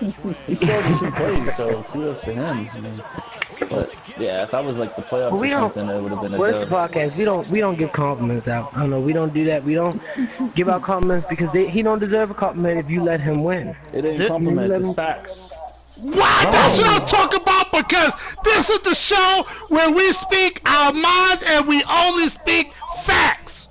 He scored in 2 plays, so kudos to him. I mean, but yeah, if I was like the playoffs or something, it would have been a Where's the dub. podcast? We don't give compliments out. I don't know. We don't do that. We don't give out compliments because he don't deserve a compliment if you let him win. It ain't compliments, it's facts. What? That's what I'm talking about, because this is the show where we speak our minds and we only speak facts.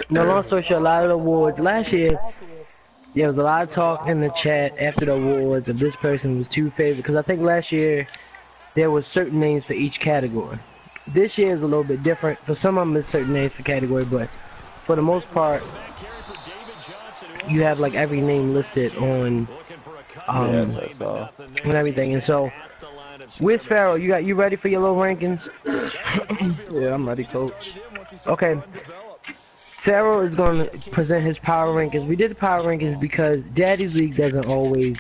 No, long story short, a lot of the awards last year, there was a lot of talk in the chat after the awards of this person was too favored, because I think last year there was certain names for each category. This year is a little bit different. For some of them, it's certain names for category, but for the most part, you have like every name listed on and everything. And so, where's Pharaoh? You ready for your little rankings? Yeah, I'm ready, coach. Okay. Pharaoh is going to present his power rankings. We did the power rankings because Daddy's League doesn't always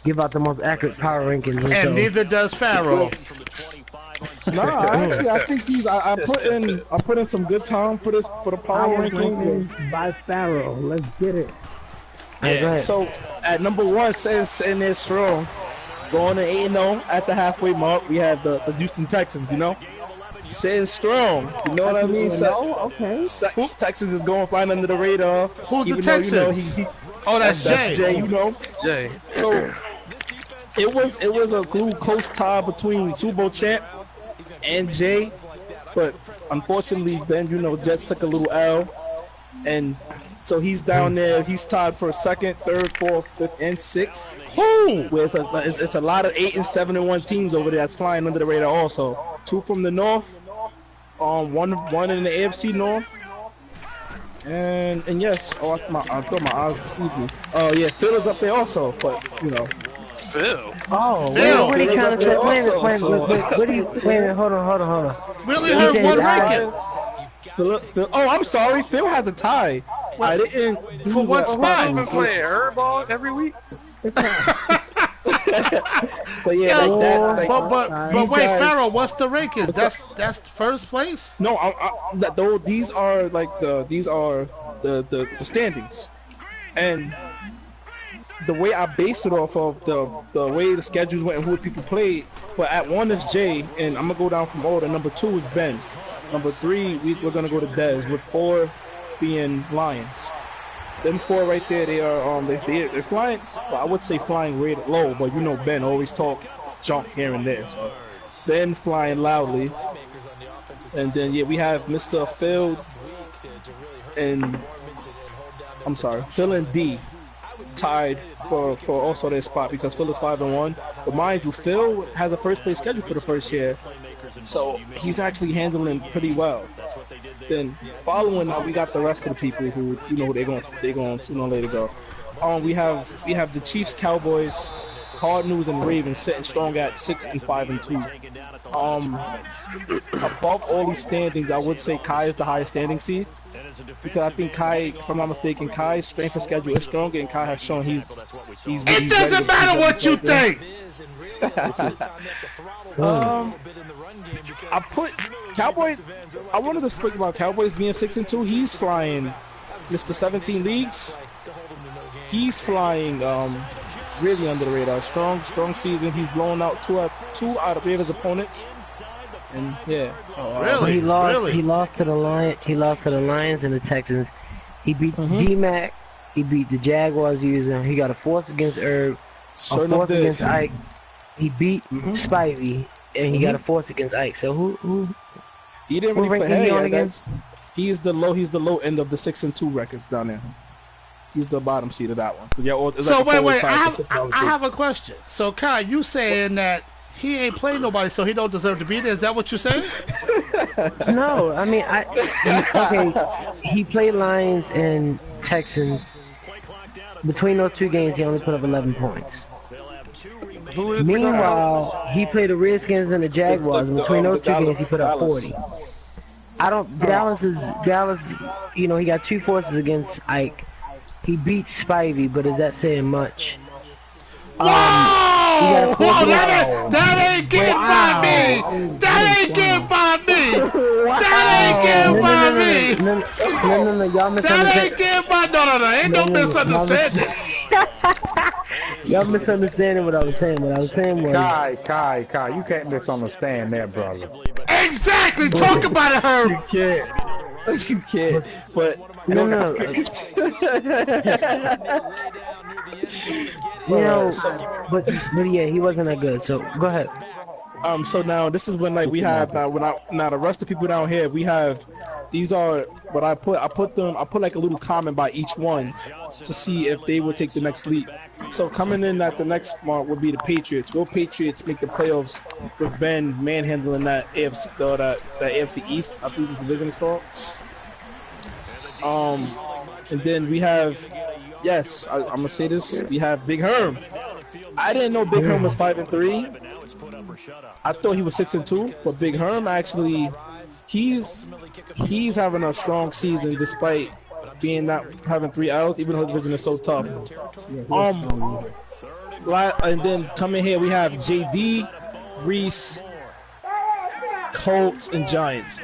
give out the most accurate power rankings. And so, neither does Pharaoh. Nah, actually, I think I put in some good time for the power rankings by Pharaoh. Let's get it. Yeah. So at number 1, sitting there strong, going to 8-0 at the halfway mark, we have the Houston Texans. You know, sitting strong. You know what I mean? Okay. Texans is going fine under the radar. Who's the Texans? That's Jay. Jay. You know, Jay. So it was a close tie between Super Bowl champ and Jay, but unfortunately, Ben, Jets took a little L, and so he's down there. He's tied for 2nd, 3rd, 4th, 5th, and 6th. Where it's a lot of 8 and 7-1 teams over there that's flying under the radar. Also, 2 from the north, one in the AFC North, and yes. I thought my eyes deceived me. Oh yeah, Phil is up there also, but Phil. Oh, what are you trying to say? Wait, hold on. We only heard one ranking. Phil, oh, I'm sorry. Phil has a tie. I didn't. For what spot? I've been playing airball every week. But yeah, but wait, Pharaoh, what's the ranking? That's first place? No, these are like the standings, and the way I base it off of the way the schedules went and who people played. But at 1 is Jay, and I'm gonna go down from order. Number 2 is Ben. Number 3, we're gonna go to Dez, with 4 being Lions. Them 4 right there, they are they're flying. Well, I would say flying rated low, but Ben always talk junk here and there. So Ben flying loudly, and then we have Mr. Phil and Phil and D tied for also their spot because Phil is 5-1. But mind you, Phil has a first place schedule for the first year, so he's actually handling pretty well. Then following that, we got the rest of the people who they're going sooner or later go. We have the Chiefs, Cowboys, Cardinals, and Ravens sitting strong at 6 and 5 and 2. Above all these standings, I would say Kai is the highest standing seed. Because I think Kai, if I'm not mistaken, Kai's strength of schedule is stronger, and Kai has shown he's it doesn't matter what you think. I put Cowboys. I wanted to speak about Cowboys being 6 and 2. He's flying, Mr. 17 leagues. He's flying really under the radar. Strong season. He's blown out two out of 3 of his opponents. And so really, he lost to the Lions and the Texans. He beat D-Mac. He beat the Jaguars user. He got a force against Herb, a force against Ike. He beat Spivey, and he got a force against Ike. So who? He didn't really play again. He's the low end of the 6 and 2 records down there. He's the bottom seed of that one. So wait, I have a question. So Kai, you saying that he ain't playing nobody, so he don't deserve to be there? Is that what you're saying? No, I mean, okay, he played Lions and Texans. Between those 2 games, he only put up 11 points. Meanwhile, he played the Redskins and the Jaguars, and between those 2 games, he put up 40. Dallas, he got 2 forces against Ike. He beat Spivey, but is that saying much? Whoa! That ain't getting by me! That ain't getting by me! That ain't getting by me! No, y'all That ain't misunderstanding. getting my no. Ain't no misunderstanding. Y'all misunderstanding what I was saying. What I was saying was, Kai, you can't misunderstand that, brother. Exactly. Talk about it, Herb. You can't. You can't. But no. You know, but yeah, he wasn't that good. So go ahead. so now this is when like we have now the rest of the people down here we have these are what I put like a little comment by each one to see if they would take the next leap. So coming in at the next mark would be the Patriots. Will Patriots make the playoffs with Ben manhandling that AFC that AFC East, I believe this division is called. And then we have I'm gonna say this, we have Big Herm. I didn't know Big Herm was 5-3. I thought he was 6-2, but Big Herm actually, he's having a strong season despite being not having 3 L's, even though his division is so tough. And then coming here we have JD, Reese, Colts, and Giants.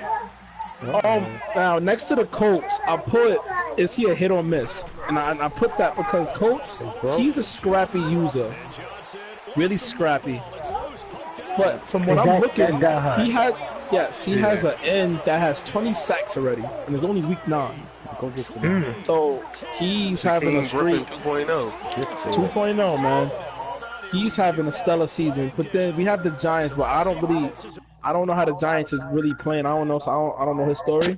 Now next to the Colts, I put, is he a hit or miss? And I put that because Colts, he's a scrappy user, really scrappy. But from what I'm looking, he has an end that has 20 sacks already, and it's only week 9. So he's having a streak 2.0, man. He's having a stellar season. But then we have the Giants, but I don't know how the Giants is really playing. I don't know, so I don't know his story.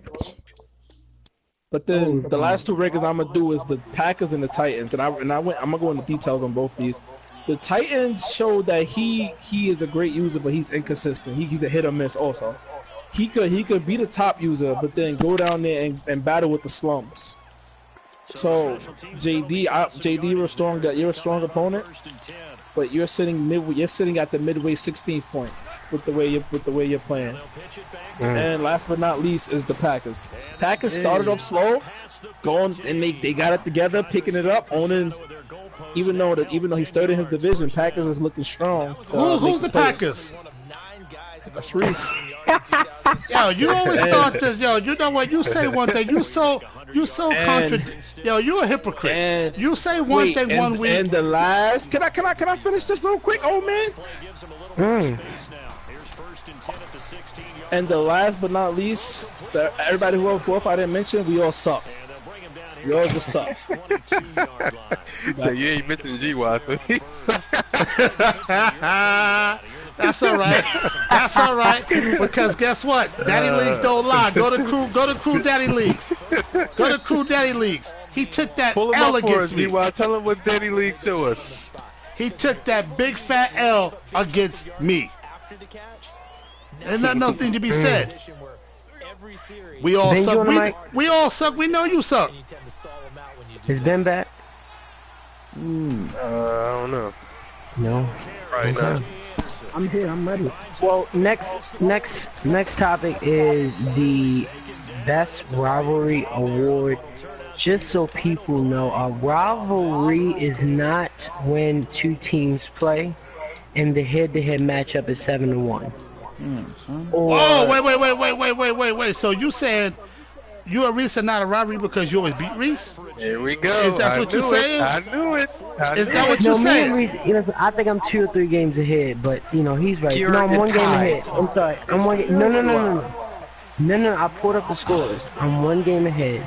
But then the last 2 records I'm gonna do is the Packers and the Titans, and I'm gonna go into details on both these. The Titans showed that he is a great user, but he's inconsistent. He's a hit or miss also. He could be the top user, but then go down there and battle with the slumps. So JD, you're a strong opponent, but you're sitting at the midway 16th point with the way you're playing. And last but not least is the Packers. Packers started off slow, going and they got it together, picking it up, owning. Even though he's third in his division, Packers is looking strong. Who's the Packers? That's Reese. Yo, you always start this. Yo, you know what? You say one thing. You so contradict. Yo, you a hypocrite. You say one thing one week. And the last, can I finish this real quick, old man? And the last but not least, everybody who else I didn't mention, we all suck. We all just suck. So you ain't mentioned Gywu. That's all right. That's all right. Because guess what? Daddy Leagues don't lie. Go to Crew Daddy Leagues. Go to Crew Daddy Leagues. He took that Pull him L up for us, against me. Gywu. Tell him what Daddy League show us. He took that big fat L against me. There's nothing to be said. We all suck. We all suck. We know you suck. Is Ben back? I don't know. No. Right now. I'm here. I'm ready. Well, next topic is the best rivalry award. Just so people know, a rivalry is not when 2 teams play, and the head-to-head matchup is 7-1. Wait. So you saying you and Reese are not a rivalry because you always beat Reese? Here we go. Is that what you're saying? I knew it. Is that what you're saying? Me and Reese, I think I'm 2 or 3 games ahead, but he's right. You're I'm 1 game tied. ahead. I'm sorry. I'm 1 game. No. I pulled up the scores. I'm 1 game ahead.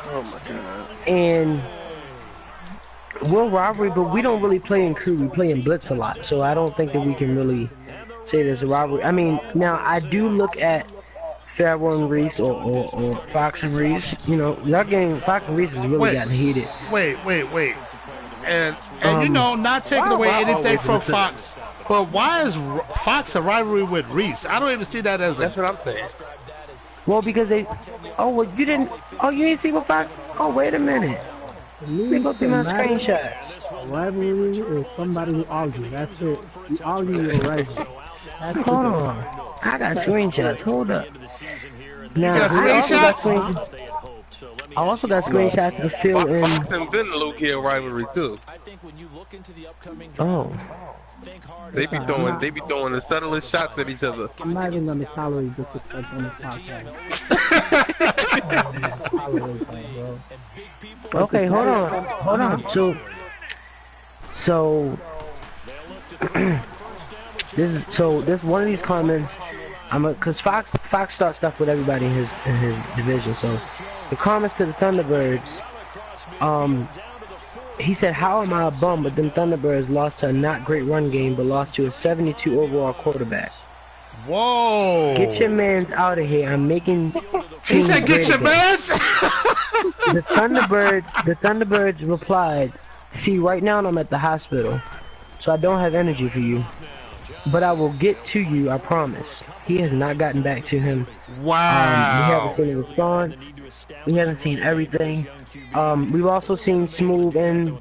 Oh my god. And we're rivalry, but we don't really play in crew. We play in blitz a lot, so I don't think that we can really say there's a rivalry. I mean, now I do look at Pharaoh and Reese or Fox and Reese. That game, Fox and Reese has really gotten heated. Wait. And not taking away anything from Fox, but why is Fox a rivalry with Reese? I don't even see that as That's what I'm saying. Well, because you didn't see what Fox? Oh, wait a minute. Let me go through my screenshots. Rivalry is somebody who argues. That's it. You argue your rival. Hold on. I got screenshots. Hold up. Now, got I also got screenshots to fill in. Fox and Ben low-key a rivalry too. Oh. They be throwing the subtlest shots at each other. I'm not even going to tolerate disrespect on this podcast. Okay, hold on. So this one of these comments. Cause Fox starts stuff with everybody in his division. So the comments to the Thunderbirds, he said, "How am I a bum?" But then Thunderbirds lost to a not great run game, but lost to a 72 overall quarterback. Whoa! Get your mans out of here. I'm making. He said, "Get your mans." The Thunderbirds replied, "See, right now I'm at the hospital, so I don't have energy for you. But I will get to you, I promise." He has not gotten back to him. Wow. We haven't seen a response. We haven't seen everything. We've also seen Smooth and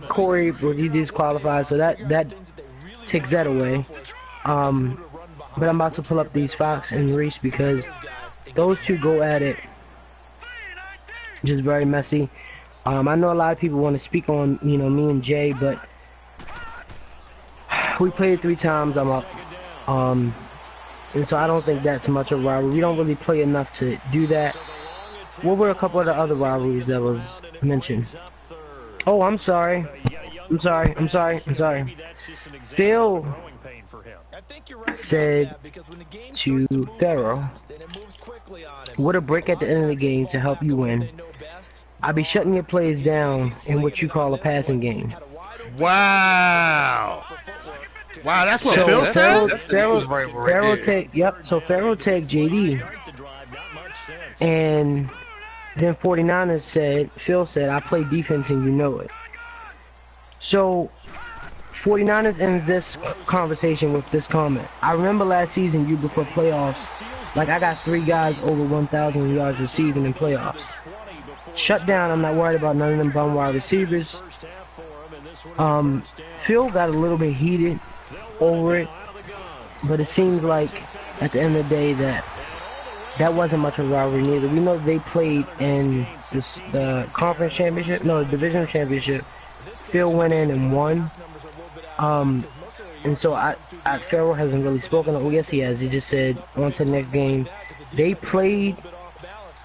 Corey, well, he disqualified, so that takes that away. But I'm about to pull up these Fox and Reese because those two go at it. Just very messy. I know a lot of people want to speak on, me and Jay, but we played 3 times. I'm up. And so I don't think that's much of a rivalry. We don't really play enough to do that. What were a couple of the other rivalries that was mentioned? Oh, I'm sorry. Phil said to Pharaoh, "What a break at the end of the game to help you win. I'll be shutting your plays down in what you call a passing game." Wow. Wow, that's what Phil said? Pharaoh tagged JD. And then 49ers said, Phil said, "I play defense and you know it." So 49ers ends this conversation with this comment. "I remember last season you before playoffs, like I got 3 guys over 1,000 yards receiving in playoffs. Shut down, I'm not worried about none of them bum wide receivers." Phil got a little bit heated over it, but it seems like at the end of the day that wasn't much of a rivalry neither. We know they played in the conference championship, no, the divisional championship. Phil went in and won. And so Pharaoh hasn't really spoken. Oh, yes, he has. He just said on to the next game. They played.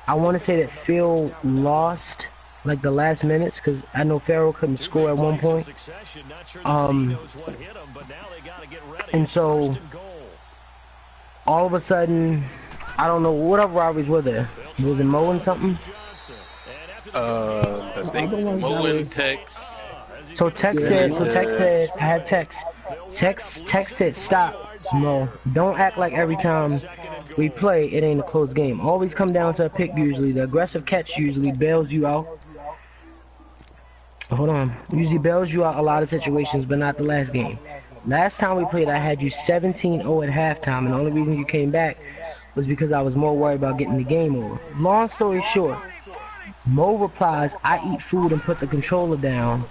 I want to say that Phil lost like the last minutes because I know Pharaoh couldn't score at one point. And so all of a sudden, I don't know what other rivalries were there. Was it Mo and something? I think Mo and Tex. So Tex said, I had Tex. Tex said, "Stop, Mo. Don't act like every time we play, it ain't a close game. Always come down to a pick usually. The aggressive catch usually bails you out." Hold on. Usually bails you out a lot of situations, but not the last game. Last time we played, I had you 17-0 at halftime, and the only reason you came back was because I was more worried about getting the game over. Long story short, Mo replies, "I eat food and put the controller down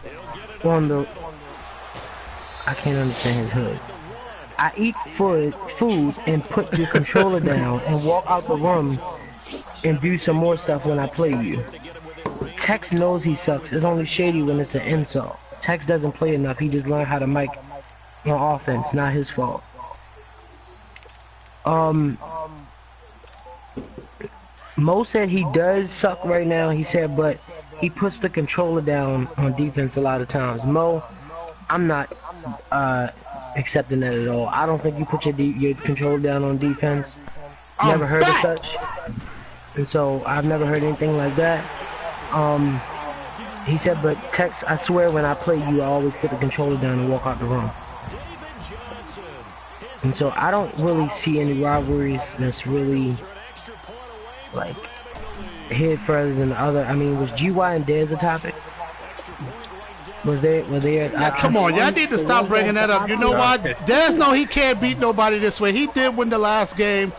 on the..." I can't understand his hood. "I eat food and put the controller down and walk out the room and do some more stuff when I play you. Tex knows he sucks. It's only shady when it's an insult. Tex doesn't play enough. He just learned how to mic on offense. Not his fault." Mo said he does suck right now. He said, but he puts the controller down on defense a lot of times. Mo, I'm not accepting that at all. I don't think you put your controller down on defense. Never heard of such. And so I've never heard anything like that. He said, but Tex, I swear when I play you, I always put the controller down and walk out the room. And so I don't really see any rivalries that's really like hit further than the other. I mean, was GY and Dez a topic? Was there? Come on, y'all need to stop bringing that up. You know what? Dez know he can't beat nobody this way. He did win the last game.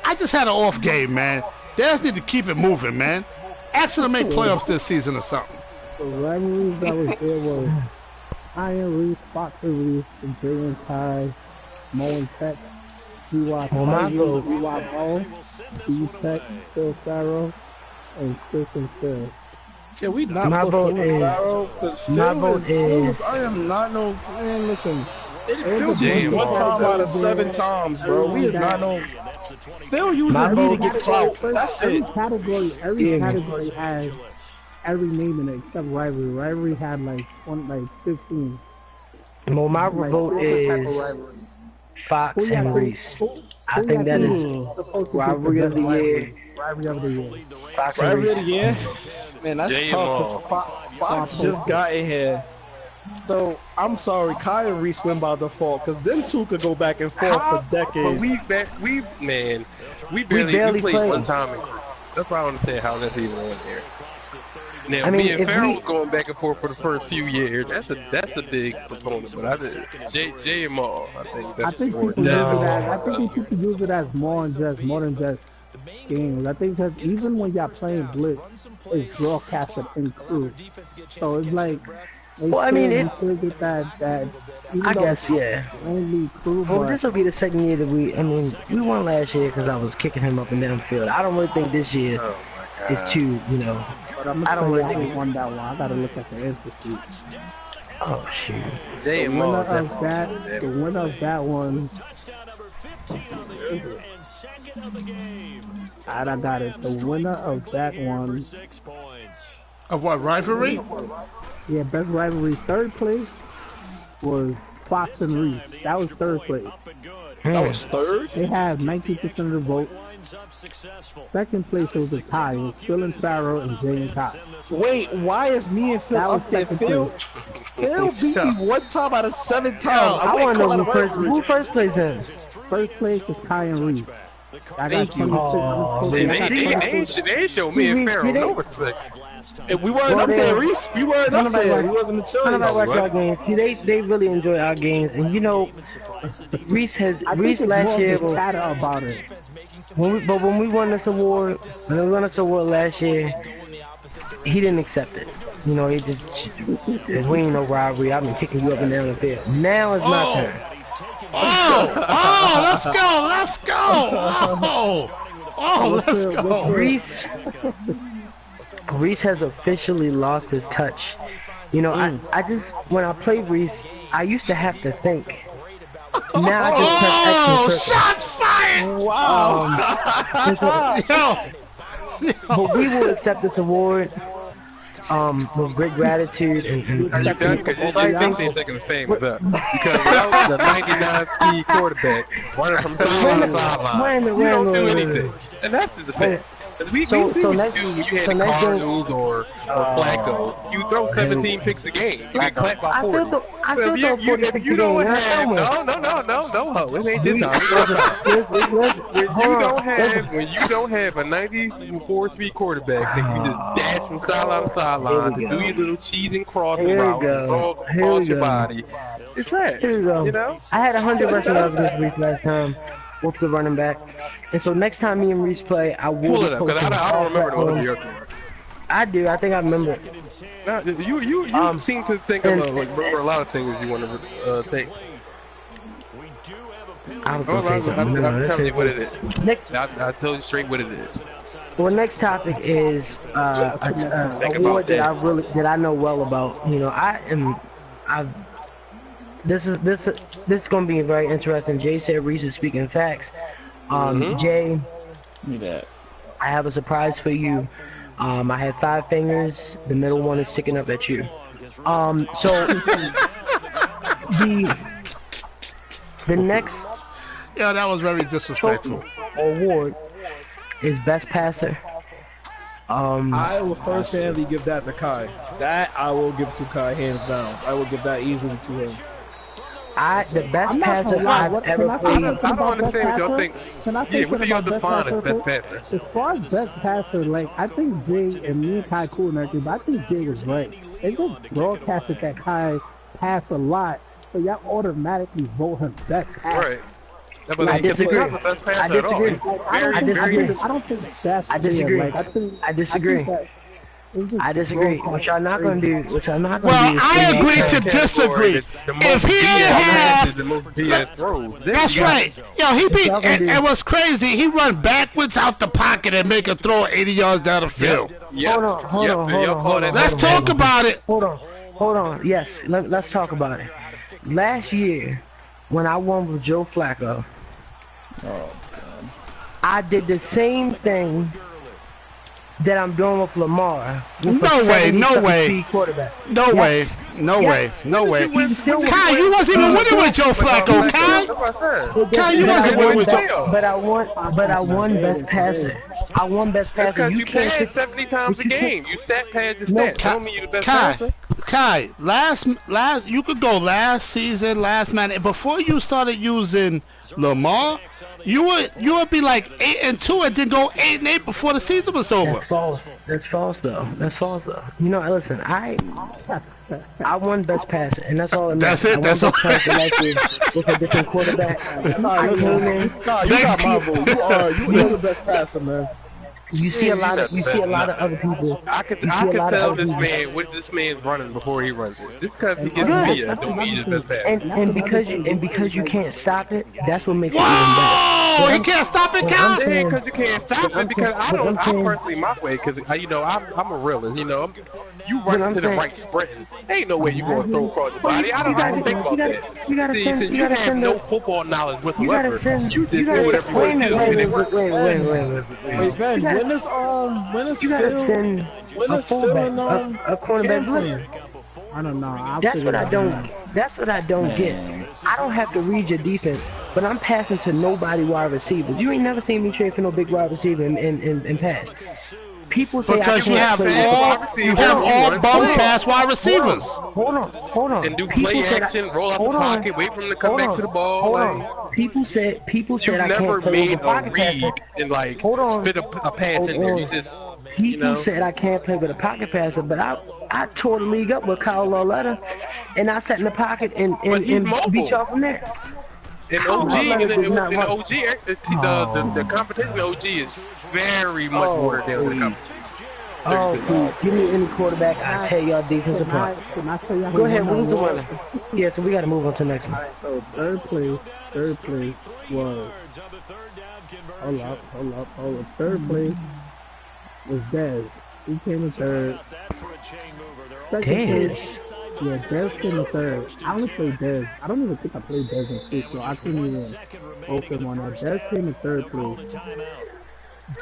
I just had an off game, man. Dez need to keep it moving, man. Ask him to make playoffs this season or something. The rivalries that was there was Iron Reese, Boxer Reese, and Jalen Ty, Mo and Tech, GY Mo, D-Tech, Phil Sarrow, and Chris and Phil. Yeah, we not my put vote Phil is Sarrow, because Phil is, I am not no, man, listen, Phil beat me 1 time out of 7 times, bro. We is not no. Phil using me to get clout. That's it. Every category has every name in it except rivalry. Rivalry had like 15. Well, my vote is Fox and Reese. I think that is rivalry of the year. Rivalry of the year. Fox and Rivalry of Reese. the year? Man, that's tough because Fox just got in here. So, I'm sorry, Kai and Reese win by default because them two could go back and forth for decades. But we barely played one time. That's why I want to say how that's even on there. Now, me and Farrell was going back and forth for the first few years. That's a big proponent, but I did Jay and Maul. I think people use it as more than just games. I think that even when y'all playing Blitz, it's broadcasted in crew. So it's like. Well, I mean, I guess, yeah. Well, this will be the second year that we won last year because I was kicking him up and down the field. I don't really think this year is too, you know. But I don't really think we won that one. I gotta look at the institute. Oh, shoot. The winner of that one. I got it. The winner of that one. Of what, rivalry? Yeah, best rivalry. Third place was Fox and Reese. That was third place. That was third? They had 19% of the vote. Second place was a tie. It was Phil and Farrell and Jay and Cox. Wait, why is me and Phil up there? Phil beat me 1 time out of 7 times. I want to know who first place is. First place was Kai and Reese. Thank you. They ain't show me and Farrell no respect. If we weren't up there, Reese. We weren't up there. We wasn't the choice. None of our games. See, they really enjoy our games, and you know, Reese last year was about it. When we won this award, last year, he didn't accept it. You know, he just we ain't no rivalry. I've been kicking you up and down the field. Now it's my turn. Let's go. Reese has officially lost his touch. You know, I just, when I play Reese, I used to have to think. Now I just press X and Shots fired! Wow! But we will accept this award with great gratitude and you done? Because you think taking the fame with that. Because without the 99 speed quarterback running from sideline to sideline, you don't do anything. And that's just a fact. We do when you had Cardinals or Flacco. You throw 17 picks a game. You get clapped by 40. If you don't have, no, it ain't this time. When you don't have a 94-speed quarterback that you just dash from sideline to sideline to do your little cheese and crossing route, throw across your body, it's trash. Here we go. You know? I had 100 rushing yards this week last time. With the running back, and so next time me and Reese play, I will. Pull it up, because I don't remember the one you're talking about. I do. I think I remember it. Now, you seem to think of remember a lot of things you want to think. I was gonna say something. I'm telling you what it is. I'll tell you straight what it is. Well, next topic is a award that I know well about. You know, This is going to be very interesting. Jay said Reese is speaking facts. Jay, I have a surprise for you. I had 5 fingers. The middle one is sticking up at you. So the next that was very disrespectful. Award is best passer. I will first-handedly give that to Kai. That I will give to Kai hands down. I will give that easily to him. The best passer I've ever played. I don't understand what y'all think. What do y'all define as best passer? As far as best passer, like, I think Jay and me and Kai cool and everything, but I think Jay was right. They just broadcasted that Kai passed a lot, so y'all automatically vote him best passer. Right. I disagree. I don't think that's I disagree. I disagree. I disagree. What y'all not gonna do? What y'all not gonna do? Well, I agree to disagree. If he didn't have, that's right. Yo, he beat. And what's crazy? He run backwards out the pocket and make a throw 80 yards down the field. Hold on. Let's talk about it. Hold on. Yes, let's talk about it. Last year, when I won with Joe Flacco, Oh, I did the same thing that I'm doing with Lamar. With No way, no way. No way, no way, no way. Kai, you wasn't even winning with Joe Flacco, Kai. Kai, you wasn't winning with Joe. But I won best passer. I won best passer. Because you pass 70 times a game. You stat pad your stats. Tell me you the best passer. Kai, last, you could go last season, last man. Before you started using Lamar, you would be like 8-2 and then go 8-8 before the season was over. That's false. That's false though. That's false though. You know, listen, I won best passer, and that's all. That's it. That's all. With a different quarterback. You are the best passer, man. You see a lot of other people. I could tell this man what this man's running before he runs it. Just because he gets beat, don't mean he's the best passer. And because you can't stop it, that's what makes it even better. You can't stop it, Cal? Because you can't stop it. Because I personally my way. Because you know I'm a realist. You know, you run to the right sprint. Ain't no way you gonna throw across the body. I don't think about that. See, you have no football knowledge whatsoever. You just do whatever you want to do. Wait, Ben, when is Phil and a cornerback? I don't know. That's what I don't get. I don't have to read your defense, but I'm passing to nobody wide receivers. You ain't never seen me trade for no big wide receiver and pass. People say because you have all bum pass wide receivers. Hold on. And do play action, roll out the pocket, wait for them to come back to the ball. Hold on. People said I never can't made play a read and like fit a pass in there. You just people said I can't play with a pocket passer, but I tore the league up with Kyle Lauletta, and I sat in the pocket and beat y'all from there. And OG, the competition in OG is very much watered down to the competition. Oh, please, give me any quarterback, I'll tell y'all defensive play. Go ahead, who's the winner? Yeah, so we got to move on to the next one. So third place was, hold up. Third place was Dez. He came in third. Second place, yeah, Dez came in third. I only played Dez. I don't even think I played Dez in two, so I couldn't even vote him on that. Dez came in third place.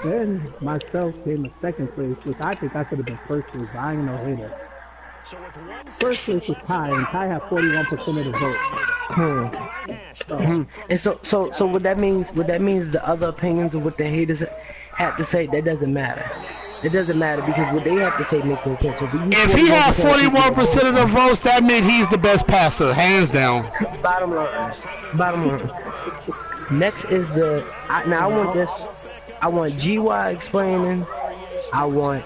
Then myself came in second place, which I think I could have been first place, but I ain't no hater. First place was Ty, and Ty had 41% of the vote. And so what that means the other opinions of what the haters have to say, that doesn't matter. It doesn't matter because what they have to say makes no sense. If he had 41% of the votes, that means he's the best passer, hands down. Bottom line. Next is now I want this. I want Gywu explaining. I want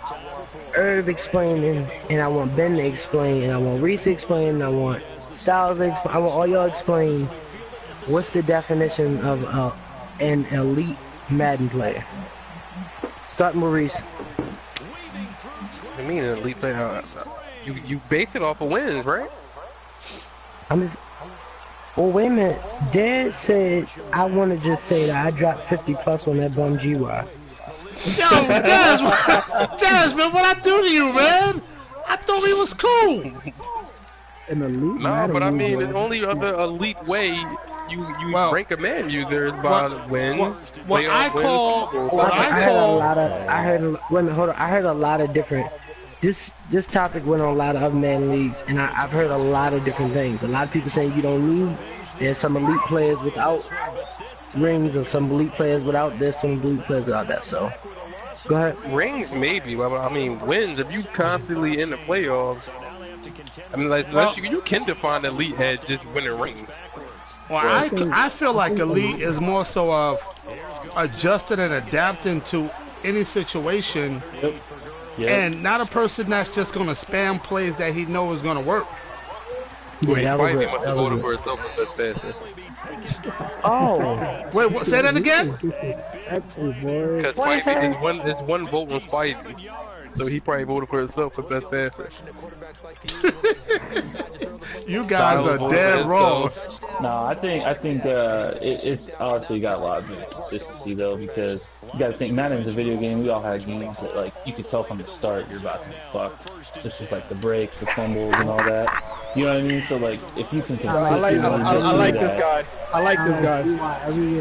Irv explaining, and I want Ben to explain, and I want Reese explaining. I want Styles explain. I want all y'all explain what's the definition of an elite Madden player. Starting with Reese. I mean, an elite player. You base it off of wins, right? Well, wait a minute. Dad said I want to just say that I dropped 50 plus on that bum Gywu. Yo, Daz, man, what I do to you, man? I thought he was cool. An elite? No, but I mean, the only other elite way you rank a man user is by wins. I heard a lot of different. This topic went on a lot of other man leagues, and I've heard a lot of different things. A lot of people saying you don't need. There's some elite players without rings, or some elite players without this, some elite players without that. So, go ahead. Rings maybe, but I mean wins. If you constantly in the playoffs, I mean, like you can define elite as just winning rings. Well, I feel like elite is more so of adjusting and adapting to any situation. Yep. And not a person that's just going to spam plays that he knows is going to work. Wait, Spidey must have voted for himself as best passer. Oh. Wait, say that again? Because Spidey is one vote on Spidey. So he probably voted for himself for best passer. You guys are dead wrong. No, I think it's honestly got a lot of inconsistency though, because you got to think Madden's a video game. We all had games that like you could tell from the start you're about to be fucked. Just with like the breaks, the fumbles, and all that. You know what I mean? So like if you can consistently I like this guy. I like this guy.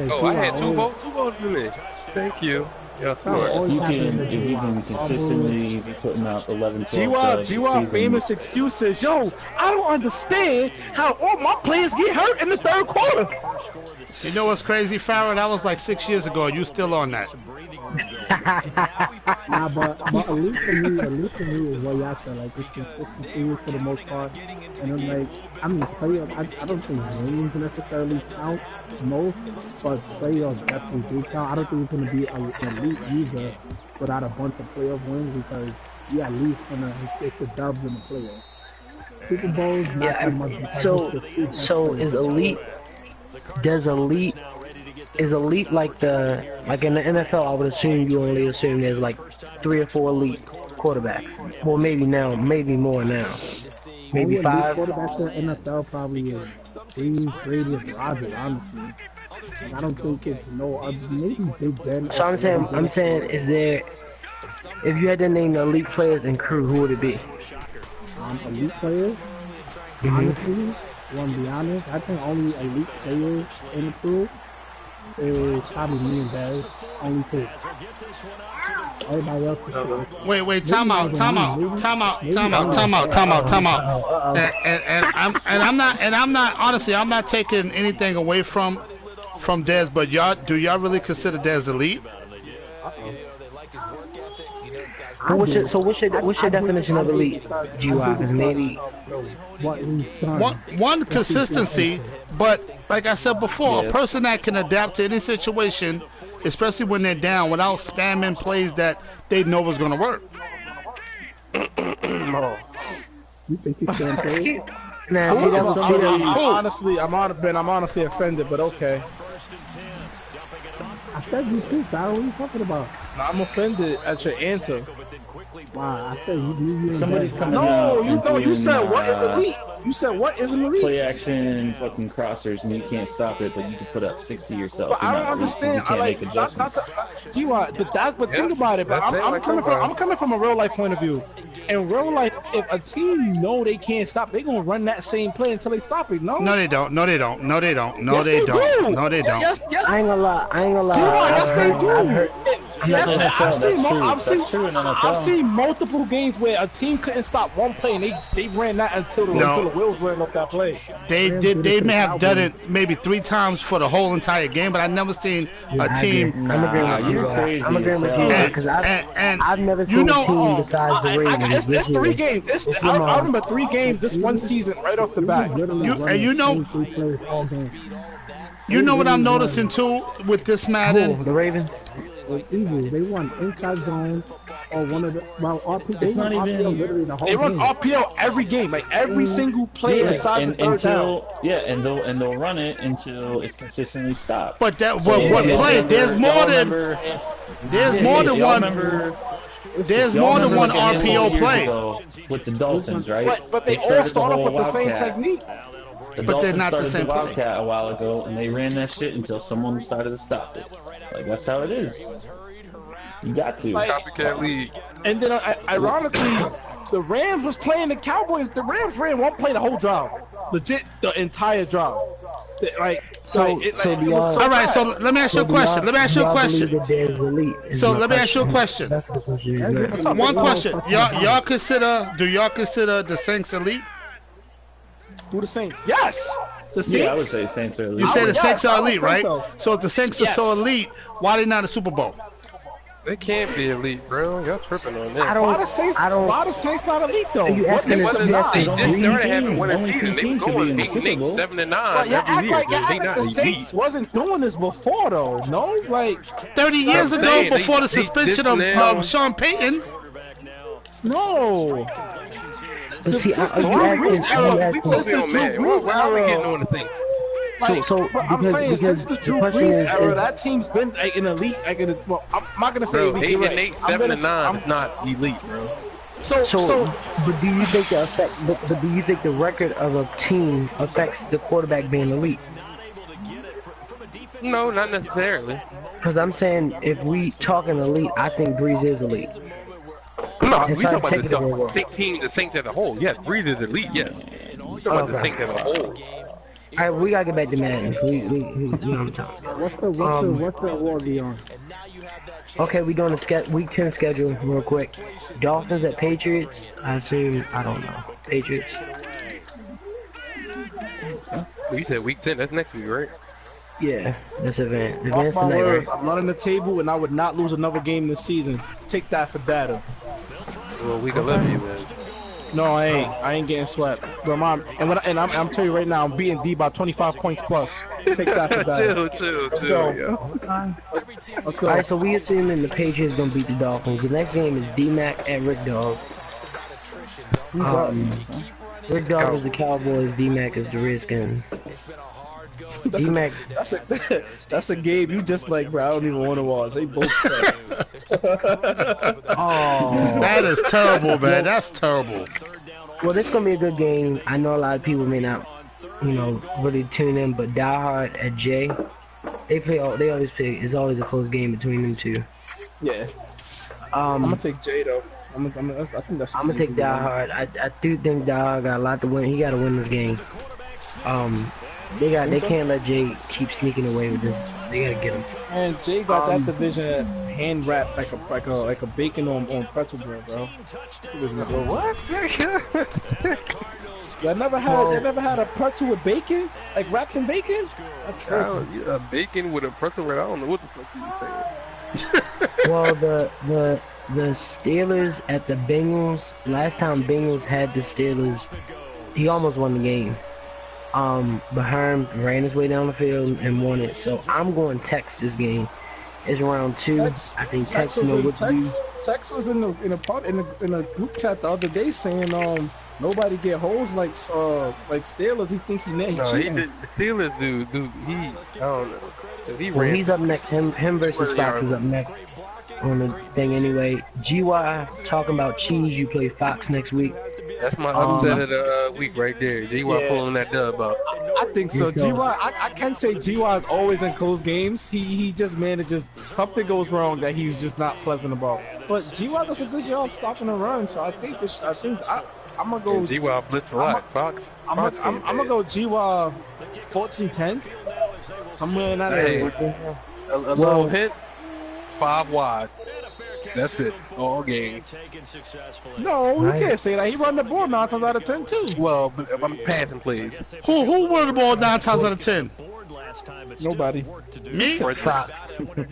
Oh, I had two votes for me. Thank you. Yes, if you can consistently be putting out 11, 12 Gywu famous excuses. Yo, I don't understand how all my players get hurt in the third quarter. You know what's crazy, Farrah? That was like 6 years ago. You still on that? Nah, but at least for me is what y'all said. Like, it's consistency for the most part. And I'm like, I mean, playoffs, I don't think wins necessarily count most, but playoffs definitely do count. I don't think it's going to be an elite user without a bunch of playoff wins, because you at least gonna get the dubs in the playoffs. Super Bowls, not that much. So is elite? Is elite like in the NFL? I would assume you only assume there's like 3 or 4 elite quarterbacks. Well, maybe more now. Maybe 5. Quarterbacks in the NFL probably is Brady and Rodgers, honestly. I don't think it's no other. Maybe Big Ben. So I'm saying, is there? If you had to name the elite players and crew, who would it be? Elite players. Honestly, want to be honest, I think only elite players in the crew is probably me and Barry. Only 2. Everybody else is Wait, time out. And I'm not honestly, I'm not taking anything away from Dez, but do y'all really consider Dez elite? What's your definition of elite, Gywu? Because maybe one consistency, but like I said before, a person that can adapt to any situation, especially when they're down, without spamming plays that they know was going to work. You think he's going to play? I'm honestly offended, but okay. I said you too, Tyler. What are you talking about? I'm offended at your answer. Wow, I said you somebody's coming out. No, you said what is elite? You said what is elite? Play action fucking crossers and you can't stop it, but you can put up 60 yourself. But I don't understand. I like Gywu, but think about it. But I'm coming from a real life point of view. In real life, if a team know they can't stop, they gonna run that same play until they stop it. No, they don't. Yes, they do. I ain't gonna lie. Gywu, yes, they do. I've seen multiple games where a team couldn't stop one play and they ran that until the wheels ran off that play. They may have done it maybe 3 times for the whole entire game, but I've never seen a team. I'm agreeing with you because I've never seen a team besides the Ravens. It's 3 games. I remember 3 games this one season right off the bat. You know what I'm noticing too with this Madden? The Ravens. They won inside zone or one of the RPO. It's not even. They run RPO every game, like every single play besides the third down. Yeah, and they'll run it until it's consistently stopped. But what play? There's more than one RPO play with the Dolphins, right? But they all start off with the same technique. But they're not the same play. Wildcat a while ago, and they ran that shit until someone started to stop it. Like that's how it is. You got to. Copycat league. And then, ironically, the Rams was playing the Cowboys. The Rams ran one play the whole drive, legit the entire drive. All right, so let me ask you a question. One question. Y'all consider? Do y'all consider the Saints elite? Who the Saints? Yes. The Saints? Yeah, I would say Saints are elite. You say the Saints are elite, right? So if the Saints are so elite, why they not a Super Bowl? They can't be elite, bro. Y'all tripping on this. Why the Saints not elite though? What makes them not? They just started having winning season. They were going 8-8, 7-9 every year. Y'all act like the Saints wasn't doing this before though. No, like 30 years ago, before the suspension of Sean Payton. No. Since the Drew Brees era. But I'm saying since the Drew Brees era, that team's been like an elite. Like well, I'm not gonna say bro, 8-8, 7-9 is not elite, bro. But do you think the effect? But do you think the record of a team affects the quarterback being elite? No, not necessarily. Because I'm saying if we talking elite, I think Breeze is elite. No, we talking about the team, the Saints as a whole. Yes, Breeze is elite. Yes, we talking about the Saints as a whole. Alright, we gotta get back to Madden. We know what I'm talking about. What's the award be on? Okay, we doing a week 10 schedule real quick. Dolphins at Patriots. I assume, I don't know. Patriots. You said week 10. That's next week, right? Yeah, that's event. Mark my words, I'm running the table and I would not lose another game this season. Take that for data. Well, we can live you, man. No, I ain't. I ain't getting swept. But I'm telling you right now, I'm beating D by 25 points plus. Take that for data. Let's go. Let's go. Alright, so we assuming the Patriots gonna beat the Dolphins. The next game is D-Mac at Rick Dog. Rick Dog is the Cowboys, D-Mac is the Redskins. That's a game you just like, bro. I don't even want to watch. They both suck. Oh, that is terrible, man. That's terrible. Well, this is gonna be a good game. I know a lot of people may not, really tune in, but Die Hard at J, they always play. It's always a close game between them two. Yeah. I'm gonna take J though. I think that's. I'm gonna take Die Hard. I do think Die Hard got a lot to win. He got to win this game. They can't let Jay keep sneaking away with this. They gotta get him. And Jay got that division hand wrapped like a bacon on pretzel bread, bro. What? Y'all never had a pretzel with bacon, like wrapped in bacon? A bacon with a pretzel bread. I don't know what the fuck you saying. Well, the Steelers at the Bengals. Last time Bengals had the Steelers, he almost won the game. But Herm ran his way down the field and won it. So I'm going Tex this game. It's round 2. I think Tex know what to do. Tex was in a group chat the other day saying nobody get holes like Steelers. He think he cheating. The Steelers do he? I don't know. Well, he's up next. Him versus Fox is up next on the thing anyway. GY talking about cheese. You play Fox next week. That's my upset of the week right there. GY pulling that dub up. I think so. GY, I can say GY is always in close games. He just manages something goes wrong that he's just not pleasant about. But GY does a good job stopping the run. So I think I'm gonna go. GY blitz a lot. Fox. I'm gonna go GY 14-10. Somewhere in that area. A little hit. 5 wide. That's it. All game. No, you can't say that. He run the ball 9 times out of 10 too. Well, I'm passing plays. Who run the ball 9 times out of 10? Nobody. Me?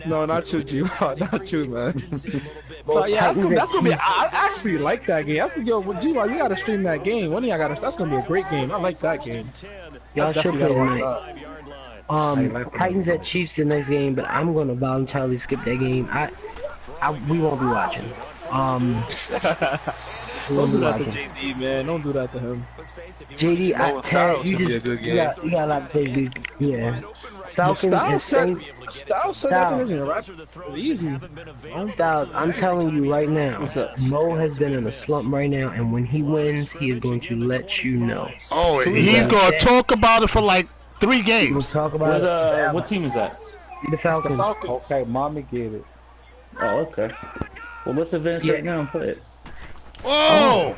No, not you, G. Not you, man. So yeah, that's gonna be. I actually like that game. That's gonna G. You gotta stream that game. That's gonna be a great game. I like that game. Y'all should play tonight. Titans at Chiefs the next game, but I'm gonna voluntarily skip that game. We won't be watching. Don't do that to JD, man. Don't do that to him. JD, Ted, you got a lot to say, dude. Yeah. Falcons Styles said that division, right? Easy. Styles, I'm telling you right now, Mo has been in a slump right now, and when he wins, he is going to let you know. Oh, he's gonna talk about it for like 3 games. We'll talk about it. What team is that? The Falcons. Okay, mommy get it. Oh, okay. Well, let's advance right now and play it. Whoa!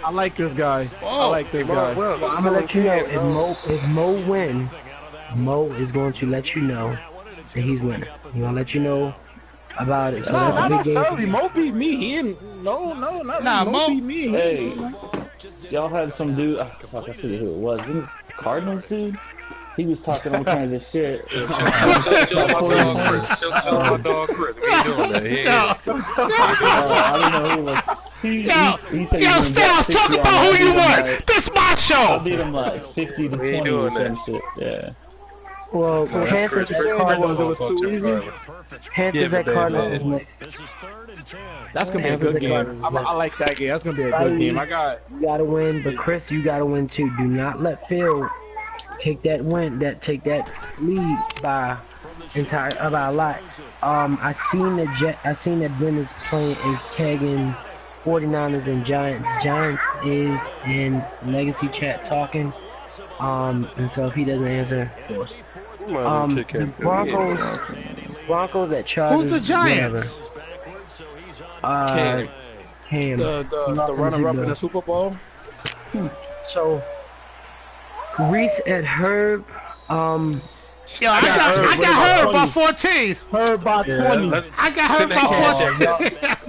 I like this guy. I like this guy. Well, I'm gonna let you know if Mo wins, Mo is going to let you know that he's winning. He's gonna let you know about it. So no, not necessarily. Mo beat me. He didn't. No, Mo beat me. Hey, y'all had some dude. I forget who it was. It was Cardinals dude. He was talking all kinds of shit. Chill my dog Chris. We doing that. I don't know who was. He said yo, Styles, talk about who you want. This my show. I beat him like 50 to 20 or some shit. Yeah. Well, Panthers at Cardinals. It was too easy. Panthers at Cardinals is next. That's gonna be a good game. I like that game. That's gonna be a good game. You gotta win, but Chris, you gotta win too. Do not let Phil take that lead by about a lot. I seen that Ben is tagging 49ers and Giants. Giants is in Legacy chat talking. And so if he doesn't answer, of course. The Broncos at Chargers. Who's the Giants? Cam. The runner-up in the Super Bowl. So Reese at Herb. Yo, I got Herb by 14. Herb by 20. I got Herb by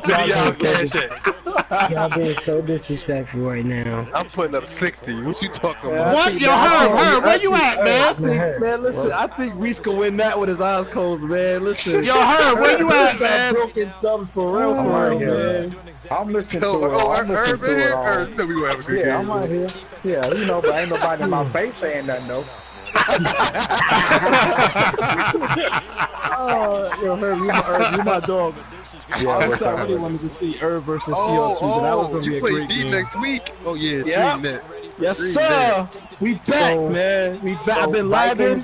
14. Y'all being so disrespectful right now. I'm putting up 60. What you talking about? What? Yo, Herb, where you at, man? Man, listen, I think Reese can win that with his eyes closed, man. Listen. Yo, Herb, where you at, man? Broken thumb for real, man. I'm listening to So, it. I'm listening Herb in to it here? all. Or, we gonna have a good Yeah, game. I'm right here. Yeah, you know, but ain't nobody in my face saying nothing, though. Oh, yo, Herb, you my dog. Yeah, Honestly, I really wanted to see Herb versus CO2, but that was gonna be you a play great D game. next week? Oh yeah, Yeah. Dream net. Yes, Dream sir. net. We back, man. We back. I've been living.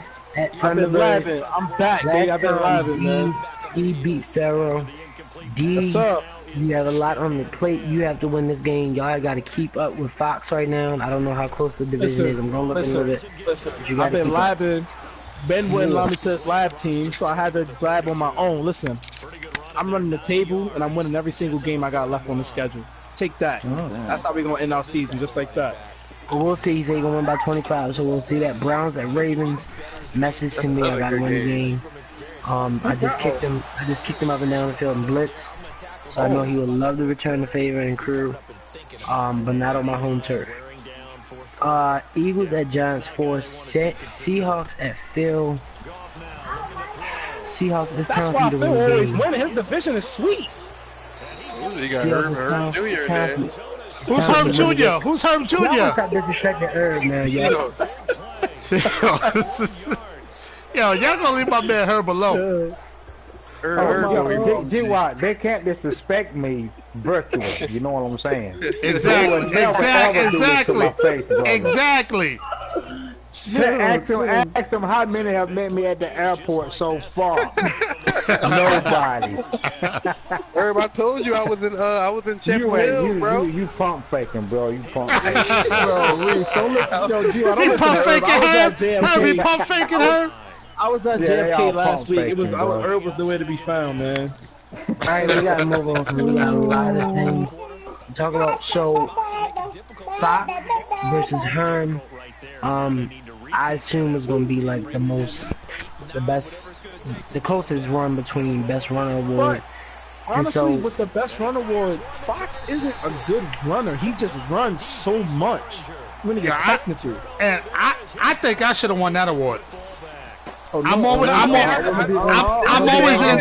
I've been living. I'm back, baby. I've been living, man. D beat Pharaoh. D, Yes, sir. you have a lot on the plate. You have to win this game. Y'all got to keep up with Fox right now. I don't know how close the division is. I'm going to look into it. Listen, But you gotta I've been keep up. living. Ben wouldn't allow me to his live team, so I had to grab on my own. Listen, I'm running the table, and I'm winning every single game I got left on the schedule. Take that. That's how we're going to end our season, just like that. We'll see. He's going to win by 25, so we'll see that. Browns at Ravens. Message to me. I got to win the game. I just kicked him up and down the field and blitz. So I know he would love to return the favor and crew, but not on my home turf. Eagles at Giants 4, Seahawks at Phil. Seahawks this That's time why for Phil the win always game. winning. His division is sweet. You got Herb Jr. there. Who's Herb Jr.? Who's Herb Jr.? Y'all stop disrespecting Herb, man. Yo. Yo, y'all gonna leave my man Herb alone. Gywu, they can't disrespect me virtually. You know what I'm saying? Exactly. Ask them how many have met me at the airport so far. Nobody. Herb, I told you I was in Chapel Hill, bro. You pump faking, bro. You pump faking. Bro, Reese, don't look. Yo, G, I don't He listen pump to Herb. faking I was her. at JFK. Herb, he pump faking her. I was at Yeah, they JFK all last pump week. It was faking, bro. Herb was the way to be found, man. Alright, we gotta move on because we got a lot of things to talk about. So, Fox versus Herm, I assume is gonna be like the best, the closest run between best runner award. But honestly, with the best run award, Fox isn't a good runner. He just runs so much. I'm gonna get technical. And I think I should have won that award. Oh, no, I'm always in.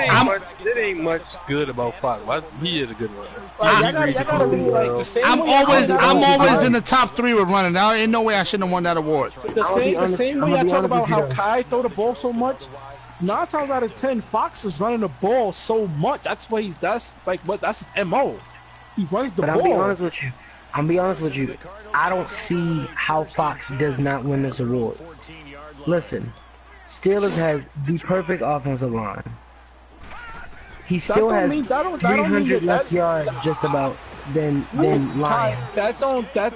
It ain't much good about Fox. He is a good runner. Y'all gotta be like the same. I'm always in the top 3 with running. Now ain't no way I shouldn't have won that award. The same way I talk about how Kai throw the ball so much. 9 times out of 10, Fox is running the ball so much. That's why that's his MO. He runs the ball. I'll be honest with you. I don't see how Fox does not win this award. Listen, Steelers has the perfect offensive line. He still has 300 less yards just about than Lions. That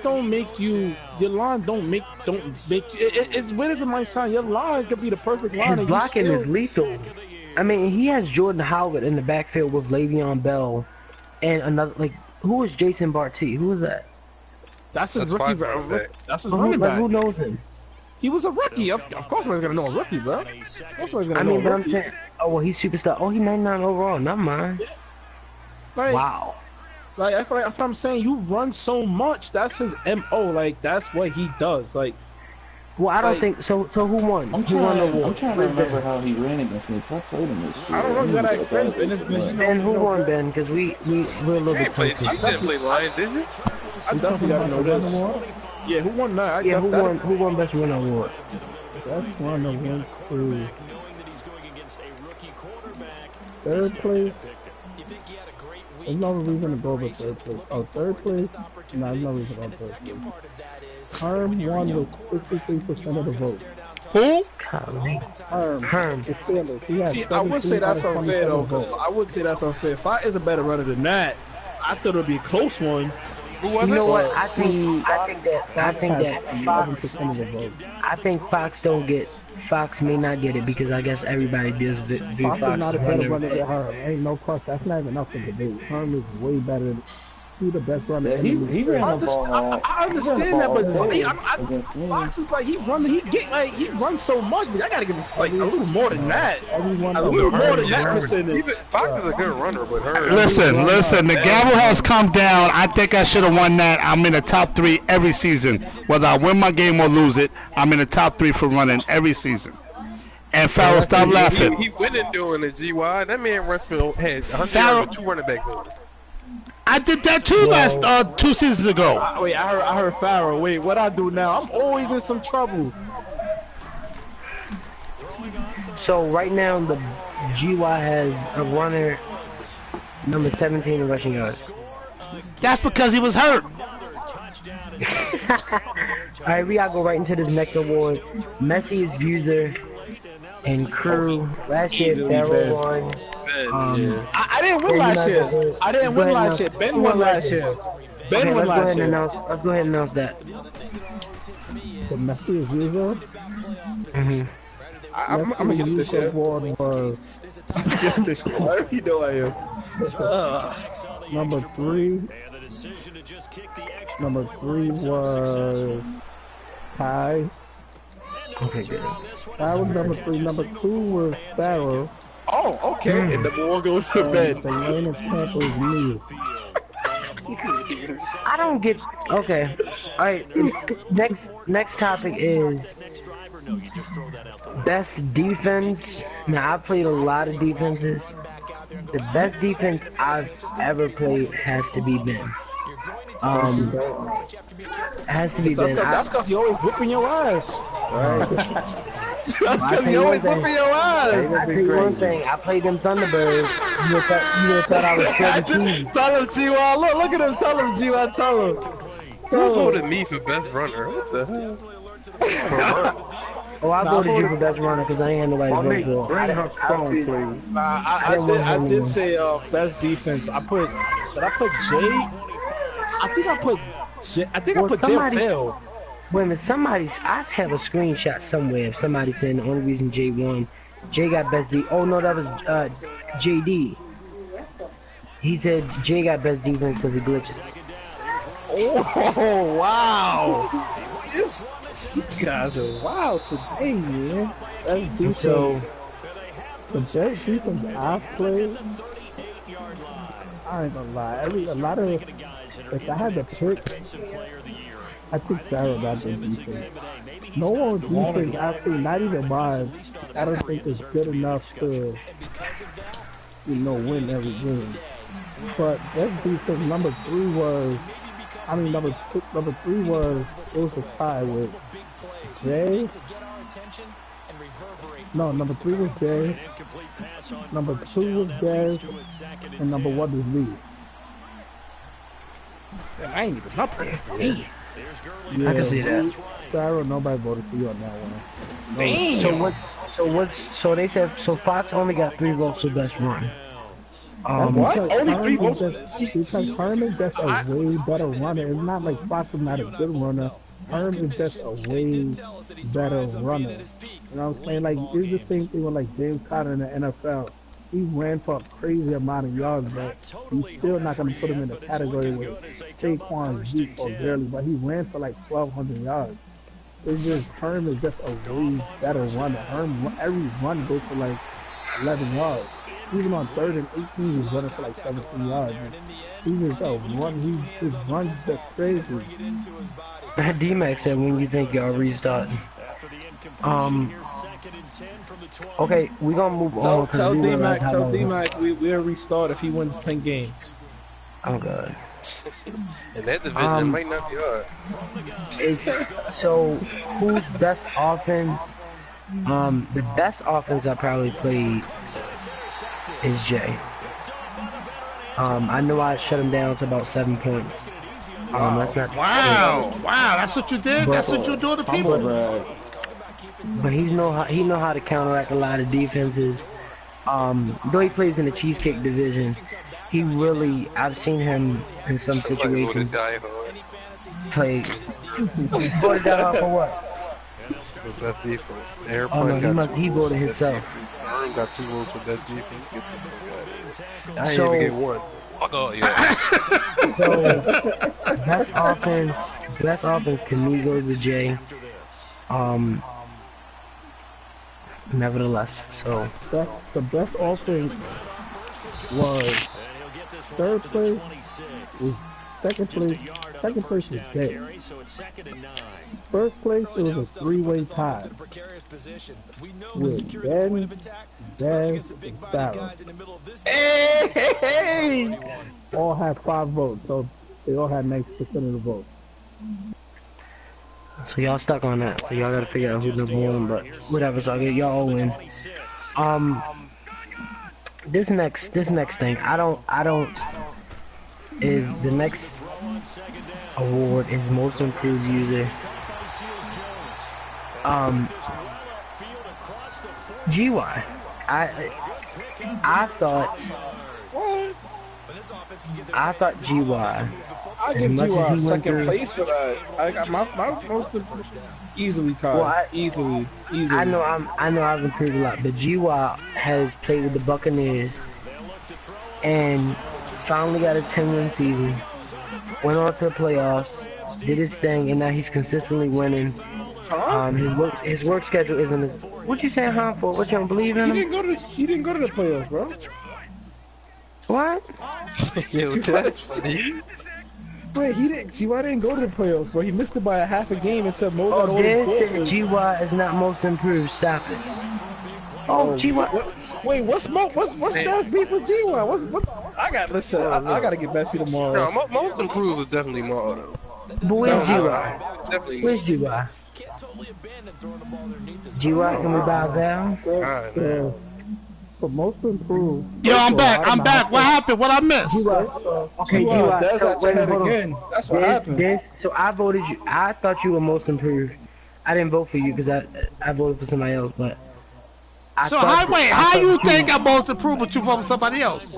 don't make you, your line don't make it's weird as it might sound, your line could be the perfect line. His blocking is lethal. I mean, he has Jordan Howard in the backfield with Le'Veon Bell and another, like, who is Jason Barty? Who is that? That's his rookie. That's his running back. Who knows him? He was a rookie. Of course, we're gonna know a rookie, bro. Of course, we're gonna know a rookie. I'm saying, oh well, he's superstar. Oh, he's 99 overall. Never mind. Like, wow. Like I feel like that's what I'm saying. You run so much. That's his MO. Like that's what he does. Like. Well, I don't think so. So who won? I'm trying to remember how he ran against me. I played him this year. I don't know. You gotta explain it. Ben, who won, Ben? Because we're a little bit confused. You didn't play Lions, did you? I definitely gotta know this. Yeah, who won that? Who won best runner award? Best runner went to third place. There's no reason to go over third place. Oh, third place? No, there's no reason to go over third place. Herm won with 63% of the vote. Who? Herm. The Steelers. He had See, I would say 17 out that's of unfair 27 though, because votes. I would say that's unfair. Fire is a better runner than that. I thought it would be a close one. Who was You it? know what? I think that Fox. 11% of the vote. I think Fox may not get it because I guess everybody does do Fox Fox. is not a better runner than Herm. Ain't no question. That's not even up for debate. Herm is way better than. He's the best runner in the league. He ran the ball. I understand that, but against me. Fox is like he runs so much, but I gotta give him like a little more than that. Everyone A little more than that percentage. Fox is a good runner, but her. Listen, the gavel has come down. I think I should have won that. I'm in the top 3 every season. Whether I win my game or lose it, I'm in the top 3 for running every season. And Farrell, stop laughing. He went in doing the GY. That man rushed for had 100 Farrell- yards with 2 running backs. I did that too last 2 seasons ago. Wait, I heard Farrell. Wait, what I do now? I'm always in some trouble. So right now the GY has a runner number 17 in rushing yards. That's because he was hurt. Alright, we gotta go right into this next award. Messi is user and crew. Last year Easily Farrell best. won. I didn't win last year. I didn't win last year. Ben won last year. Ben won last year. Let's go ahead and announce that. The Messi is user. I'm gonna get this shit. Award was Get this shit. I already know I am. number 3. Number 3 was Ty. Okay, good. That was number 3. Number 2 was Farrell. Oh, okay. And number 1 goes to And Ben. the lane of Tampa is me. I don't get. Okay. Alright. Next topic is best defense. Now I played a lot of defenses. The best defense I've ever played has to be Ben. Has to be Ben. That's because you always whooping your ass. Right? That's because you always whooping your ass. I tell you one thing. I played them Thunderbirds. You would have thought I was scared. Tell him, Gywu. Look at him. Tell him, Gywu. Tell him. Who voted me for best runner? What the hell? Oh, I voted you for best runner because I ain't had nobody to vote for. Bring her phone, please. I did say best defense. Did I put Jay? I think I put Jay Phil. Wait a minute, I have a screenshot somewhere of somebody saying the only reason Jay won, Jay got best D. Oh no, that was JD. He said Jay got best defense because he glitches. Oh wow! You guys are wild today, man. That's defense. So The best defense I've played, I ain't gonna lie. A lot of, if I had to pick, I think Sarah got the defense. No one defense I've seen, not even mine, I don't think is good enough to, win every game. But best defense number 3 was, number 3 was, it was a tie with Jay. No, number 3 was Jay. Number 2 was Jay. And number 1 was me. I ain't even up there. Yeah, I can see that. Sarah, nobody voted for you on that one. Damn. So they said Fox only got 3 votes for best run. What? Because Only Herm 3 is votes? because Herm is just a way better runner. It's not like Fox is not a good runner. Herm is just a way better runner. You know what I'm saying? Like, it's the same thing with like James Conner in the NFL. He ran for a crazy amount of yards, but you're still not going to put him in the category with Saquon, Zeke, or Gurley, but he ran for like 1,200 yards. It's just, Herm is just a way better runner. Every run goes for like 11 yards. Even on 3rd and 18, he's running for like 17 yards. He just runs just crazy. D-Max said, when you think y'all restarting? Okay, we gonna move on. Tell D-Mac we'll restart if he wins 10 games. Oh god. And that division might not be hard. So, who's best offense? The best offense I probably played is Jay. I know I shut him down to about 7 points. That's not Wow, that's what you did? That's what you do to people? but he know how to counteract a lot of defenses. Though he plays in the cheesecake division, he really, I've seen him in some situations play. Voted die hard for what? For best defense. Oh no, he voted himself. Aaron got 2 votes for best defense. Get the fuck out of here. I ain't even get 1. Fuck all yeah. So best offense to me goes to Jay. Nevertheless, so the best offense was third place, was second place was Jay. First place, it was a 3-way tie with Ben, Dez, and Sarah. Hey! All had 5 votes, so they all had 90% of the votes. So y'all stuck on that. So y'all gotta figure out who's number 1, but whatever. So I get y'all all win. This next thing, I don't. Is the next award is most improved user. GY. I thought GY. I give GY second place for that. I got my most easily caught. Well, easily. I know I've improved a lot, but GY has played with the Buccaneers and finally got a 10-win season. Went on to the playoffs, did his thing, and now he's consistently winning. His work schedule isn't as. What you saying, huh? For what you don't believe in him? He didn't go to the playoffs, bro. What? Yo, that's funny. Wait, GY didn't go to the playoffs, bro. He missed it by a half a game and said Mo got all the forces. GY is not most improved. Stop it. Oh, GY. Wait, what's Dad's beef with GY? What? I gotta get Bessie tomorrow. No, most improved is definitely Mo though. But where's GY? Where's GY? GY, can we bow down? For most improved. Yo, I'm back. What happened? What I missed? Okay, GY. That's again. That's what happened. So I voted you. I thought you were most improved. I didn't vote for you because I voted for somebody else, but. How you think I'm most improved but you vote for somebody else?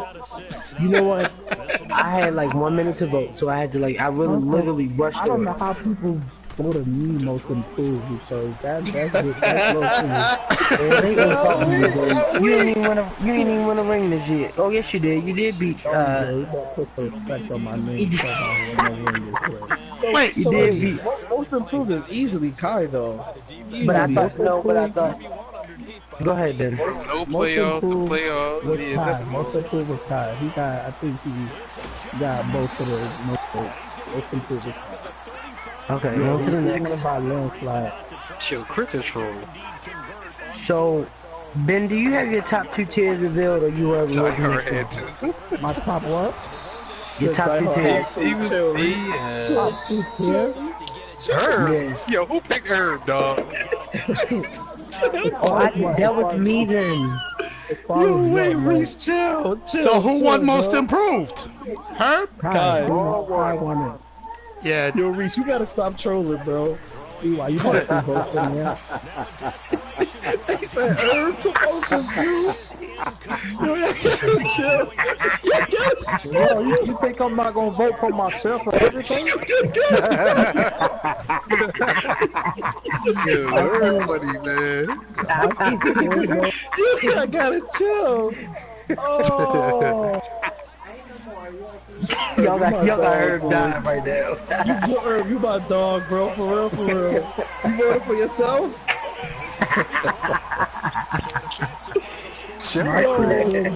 You know what? I had like 1 minute to vote, so I had to I literally rushed. I don't know how people voted me most improved because that's low You didn't even win a ring this year. Oh yes you did. You did beat put some respect on my name. Wait, you did beat. Most improved is easily Kai though. But I thought. Go ahead, Ben. No playoffs. Most improved was Kai. I think he got both of the most improved. Okay, on to the next. Yo, Chris is trolling. So, Ben, do you have your top 2 tiers revealed, or you have my top what? Your top 2 tiers. Top 2 tiers? Herb? Yo, who picked Herb, dog? That was me then. Yo, wait, Reese, chill. So who won most improved? Herb? Kai. I won it. Yeah. Yo, Reese, you gotta stop trolling, bro. Why you got 2 votes in there? They said Herb supposed to do. Yo, chill. Yo, you think I'm not gonna vote for myself or everything? Yo, everybody, man. I gotta chill. Oh. Y'all got Herb dying right now. You my dog, bro. For real. You voted for yourself? Sure. If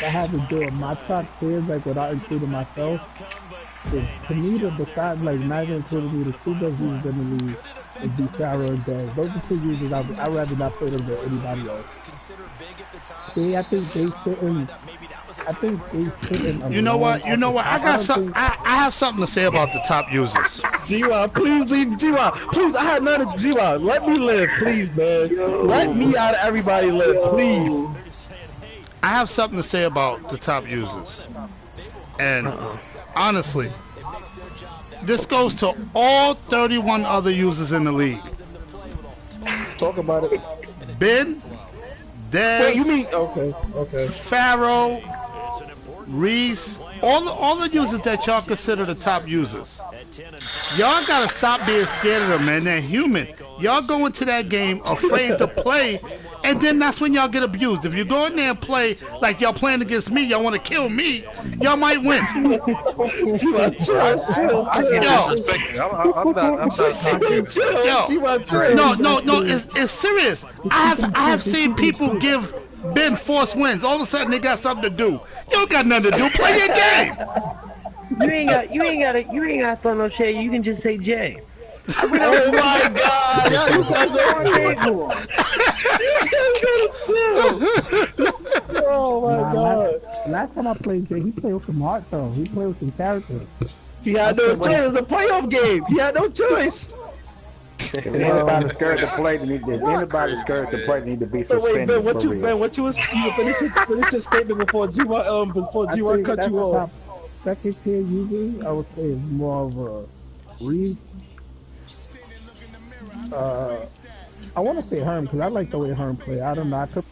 I had to do it, my top tiers, without including myself, to me, besides not even including me, the 2 best users in the league would be Sarah and Dez. Those are 2 users I'd rather not play them than anybody else. See, I think they fit in. You know what? I have something to say about the top users. GY, please leave GY. Please, I had none of GY. Let me live, please, man. Let me out of everybody live, please. I have something to say about the top users. And honestly, this goes to all 31 other users in the league. Talk about it. Ben, Dez. Wait, you mean okay. Pharaoh, Reese, all the users that y'all consider the top users. Y'all gotta stop being scared of them, man. They're human. Y'all go into that game afraid to play, and then that's when y'all get abused. If you go in there and play like y'all playing against me, y'all want to kill me, y'all might win. No, it's serious. I have seen people give Ben force wins. All of a sudden they got something to do. You don't got nothing to do. Play your game. You ain't got throw no shade. You can just say Jay. Oh my God! You guys are people. Oh my God! Last time I played Jay, he played with some heart though. He played with some character. He had no choice. It was a playoff game. He had no choice. If anybody scared to play, they need to be suspended. Wait, Ben, what you was? You finish your statement before G1 cut you off. Second tier usually, I would say is more of a Reed. I want to say Herm because I like the way Herm played. I don't know. I could